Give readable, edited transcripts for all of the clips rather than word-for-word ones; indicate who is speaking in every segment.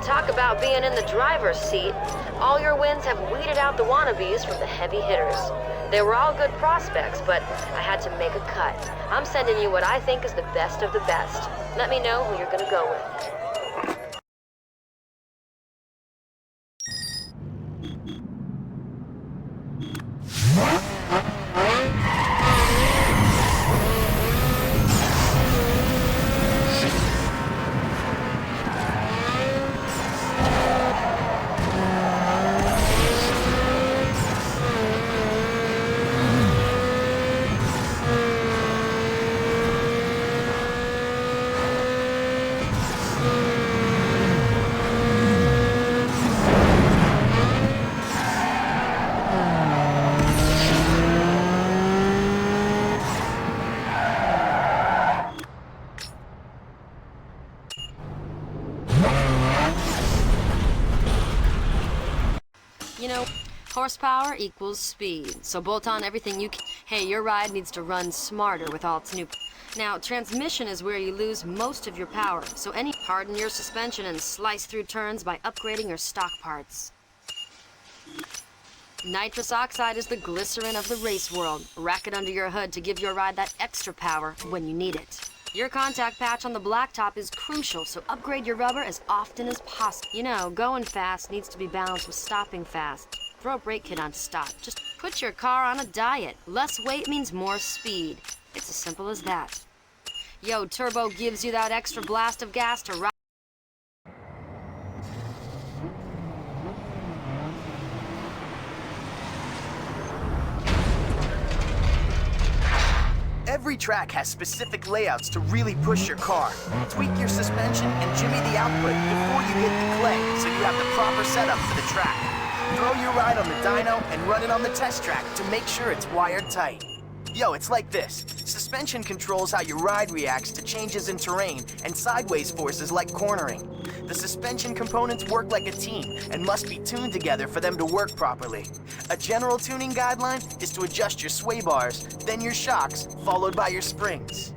Speaker 1: Talk about being in the driver's seat. All your wins have weeded out the wannabes from the heavy hitters. They were all good prospects, but I had to make a cut. I'm sending you what I think is the best of the best. Let me know who you're gonna go with. You know, horsepower equals speed, so bolt on everything you can. Hey, your ride needs to run smarter with all its new... Now, transmission is where you lose most of your power, so harden your suspension and slice through turns by upgrading your stock parts. Nitrous oxide is the glycerin of the race world. Rack it under your hood to give your ride that extra power when you need it. Your contact patch on the blacktop is crucial, so upgrade your rubber as often as possible. You know, going fast needs to be balanced with stopping fast. Throw a brake kit on to stop. Just put your car on a diet. Less weight means more speed. It's as simple as that. Yo, turbo gives you that extra blast of gas to ride.
Speaker 2: Every track has specific layouts to really push your car. Tweak your suspension and jimmy the output before you hit the clay, so you have the proper setup for the track. Throw your ride on the dyno and run it on the test track to make sure it's wired tight. Yo, it's like this. Suspension controls how your ride reacts to changes in terrain and sideways forces like cornering. The suspension components work like a team and must be tuned together for them to work properly. A general tuning guideline is to adjust your sway bars, then your shocks, followed by your springs.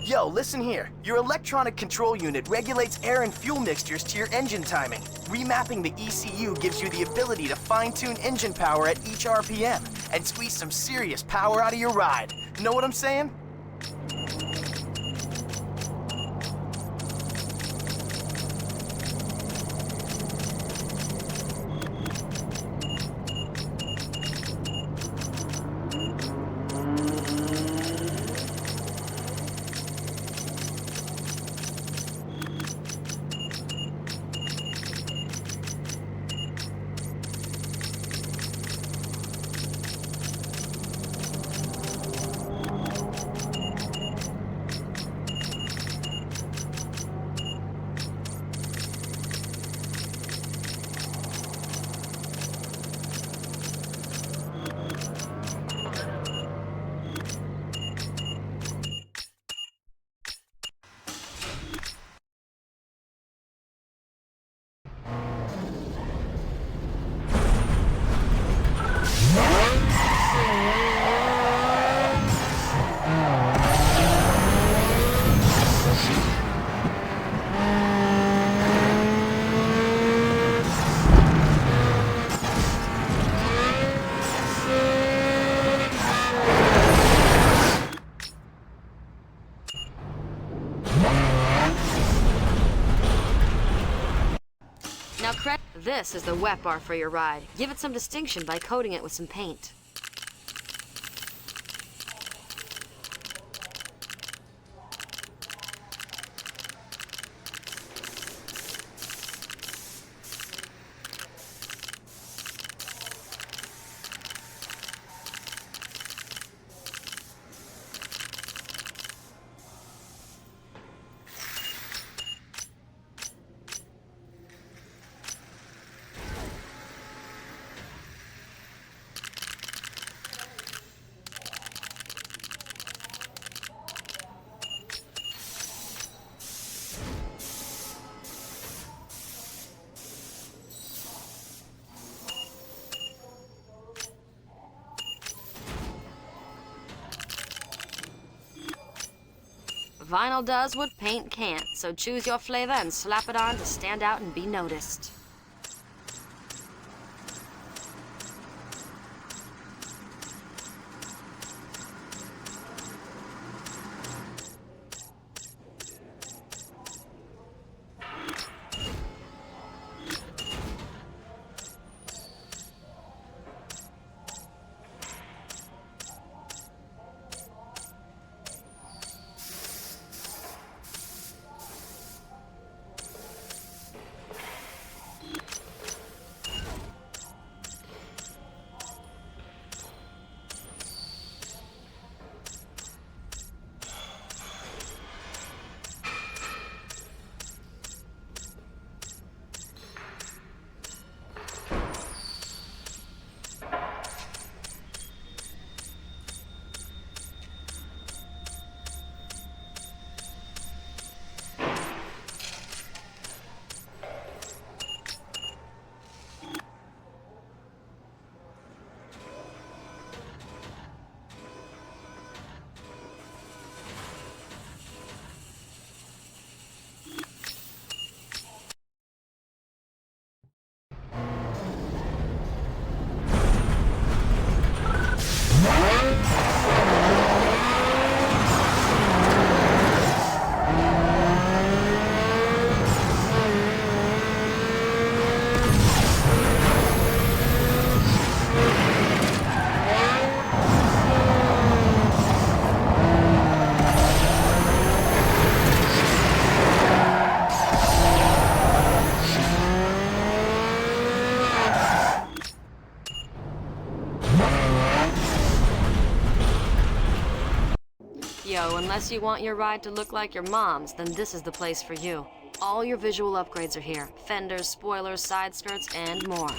Speaker 2: Yo, listen here. Your electronic control unit regulates air and fuel mixtures to your engine timing. Remapping the ECU gives you the ability to fine-tune engine power at each RPM and squeeze some serious power out of your ride. Know what I'm saying?
Speaker 1: Now, this is the wet bar for your ride. Give it some distinction by coating it with some paint. Vinyl does what paint can't, so choose your flavor and slap it on to stand out and be noticed. Yo, unless you want your ride to look like your mom's, then this is the place for you. All your visual upgrades are here. Fenders, spoilers, side skirts, and more.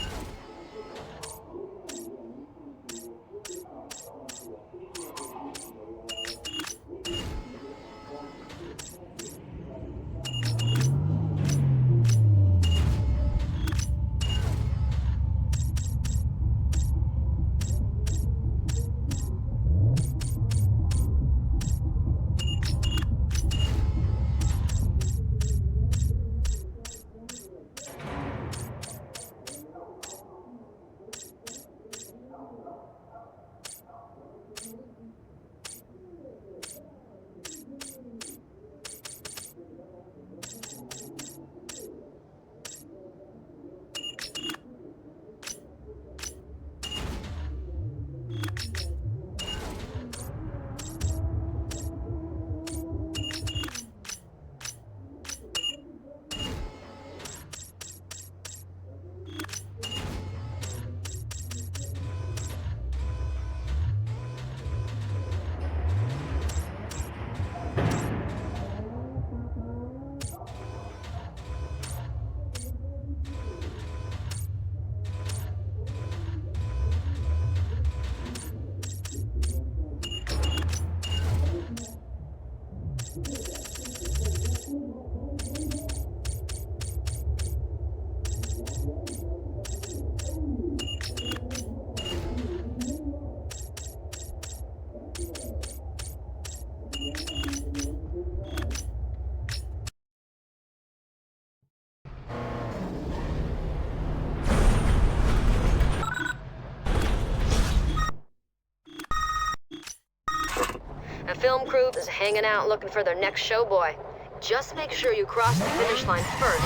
Speaker 1: The film crew is hanging out looking for their next showboy. Just make sure you cross the finish line first.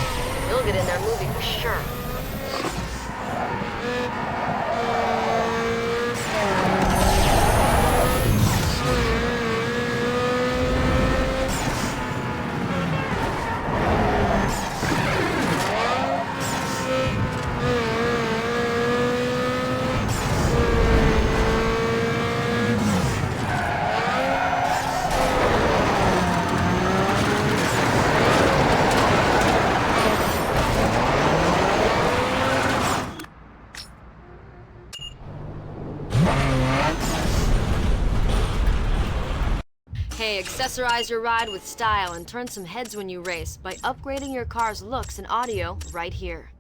Speaker 1: You'll get in their movie for sure. Hey, accessorize your ride with style and turn some heads when you race by upgrading your car's looks and audio right here.